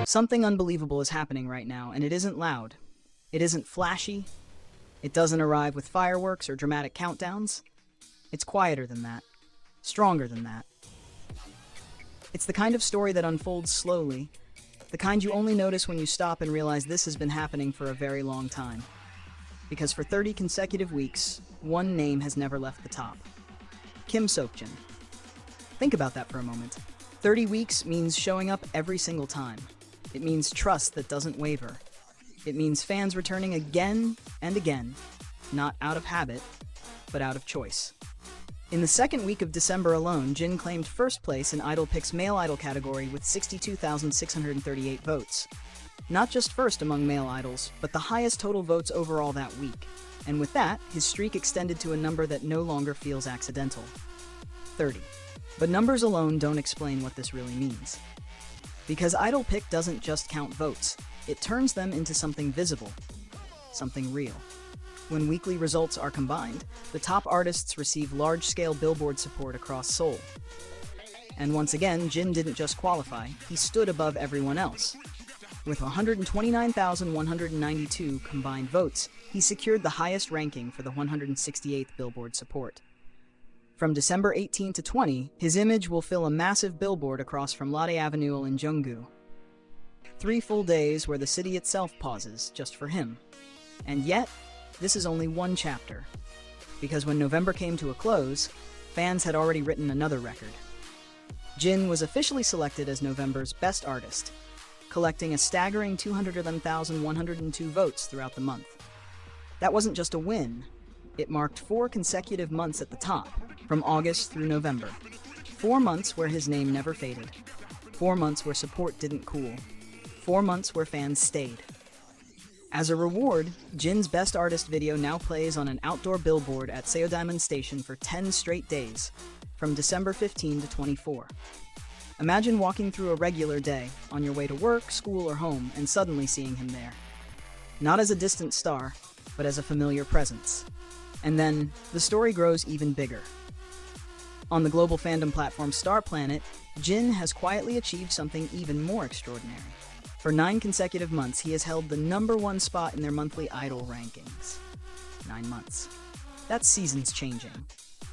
Something unbelievable is happening right now, and it isn't loud. It isn't flashy. It doesn't arrive with fireworks or dramatic countdowns. It's quieter than that, stronger than that. It's the kind of story that unfolds slowly, the kind you only notice when you stop and realize this has been happening for a very long time. Because for 30 consecutive weeks, one name has never left the top. Kim Seokjin. Think about that for a moment. 30 weeks means showing up every single time. It means trust that doesn't waver. It means fans returning again and again, not out of habit, but out of choice. In the second week of December alone, Jin claimed first place in Idol Picks Male Idol category with 62,638 votes. Not just first among male idols, but the highest total votes overall that week. And with that, his streak extended to a number that no longer feels accidental. 30. But numbers alone don't explain what this really means. Because Idol Pick doesn't just count votes, it turns them into something visible, something real. When weekly results are combined, the top artists receive large-scale billboard support across Seoul. And once again, Jin didn't just qualify, he stood above everyone else. With 129,192 combined votes, he secured the highest ranking for the 168th Billboard support. From December 18 to 20, his image will fill a massive billboard across from Lotte Avenue in Jeonggu. 3 full days where the city itself pauses just for him. And yet, this is only one chapter. Because when November came to a close, fans had already written another record. Jin was officially selected as November's Best Artist, collecting a staggering 211,102 votes throughout the month. That wasn't just a win. It marked 4 consecutive months at the top, from August through November. 4 months where his name never faded. 4 months where support didn't cool. 4 months where fans stayed. As a reward, Jin's Best Artist video now plays on an outdoor billboard at Seoul Diamond Station for 10 straight days, from December 15 to 24. Imagine walking through a regular day, on your way to work, school, or home, and suddenly seeing him there. Not as a distant star, but as a familiar presence. And then, the story grows even bigger. On the global fandom platform Star Planet, Jin has quietly achieved something even more extraordinary. For 9 consecutive months, he has held the #1 spot in their monthly Idol rankings. 9 months. That's seasons changing.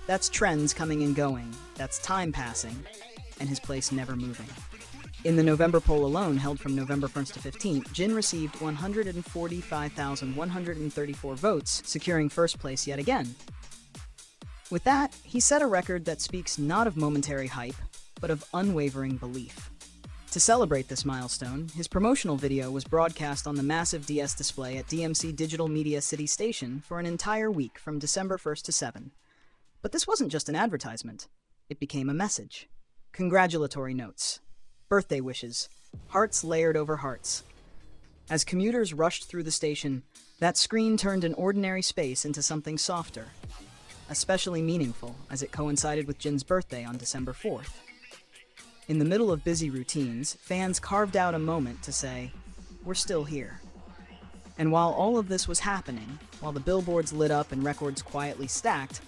That's trends coming and going. That's time passing, and his place never moving. In the November poll alone, held from November 1st to 15th, Jin received 145,134 votes, securing first place yet again. With that, he set a record that speaks not of momentary hype, but of unwavering belief. To celebrate this milestone, his promotional video was broadcast on the massive DS display at DMC Digital Media City Station for an entire week from December 1st to 7. But this wasn't just an advertisement. It became a message. Congratulatory notes. Birthday wishes. Hearts layered over hearts. As commuters rushed through the station, that screen turned an ordinary space into something softer. Especially meaningful, as it coincided with Jin's birthday on December 4th. In the middle of busy routines, fans carved out a moment to say, "We're still here." And while all of this was happening, while the billboards lit up and records quietly stacked,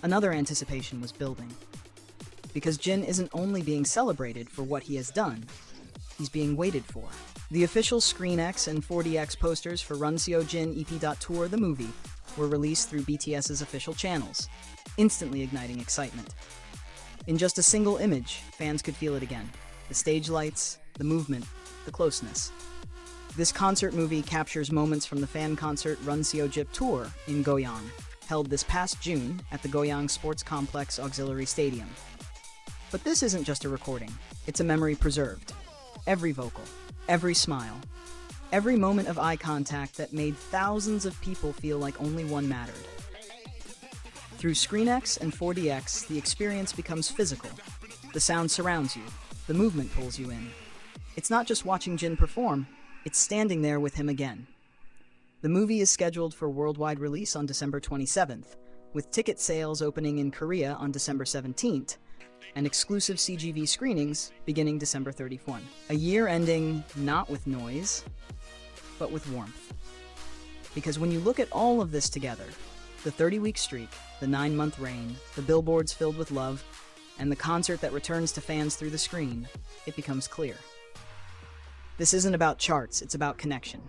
another anticipation was building. Because Jin isn't only being celebrated for what he has done, he's being waited for. The official ScreenX and 4DX posters for Runseo Jin EP.Tour the movie were released through BTS's official channels, instantly igniting excitement. In just a single image, fans could feel it again. The stage lights, the movement, the closeness. This concert movie captures moments from the fan concert Runseo Jip Tour in Goyang, held this past June at the Goyang Sports Complex Auxiliary Stadium. But this isn't just a recording, it's a memory preserved. Every vocal, every smile, every moment of eye contact that made thousands of people feel like only one mattered. Through ScreenX and 4DX, the experience becomes physical. The sound surrounds you, the movement pulls you in. It's not just watching Jin perform, it's standing there with him again. The movie is scheduled for worldwide release on December 27th, with ticket sales opening in Korea on December 17th, and exclusive CGV screenings beginning December 31. A year ending not with noise, but with warmth. Because when you look at all of this together, the 30-week streak, the 9-month reign, the billboards filled with love, and the concert that returns to fans through the screen, it becomes clear. This isn't about charts, it's about connection.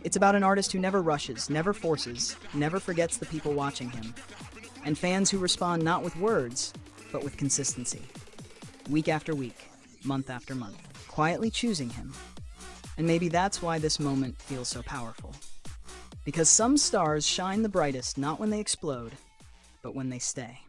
It's about an artist who never rushes, never forces, never forgets the people watching him, and fans who respond not with words, but with consistency. Week after week, month after month, quietly choosing him. And maybe that's why this moment feels so powerful. Because some stars shine the brightest not when they explode, but when they stay.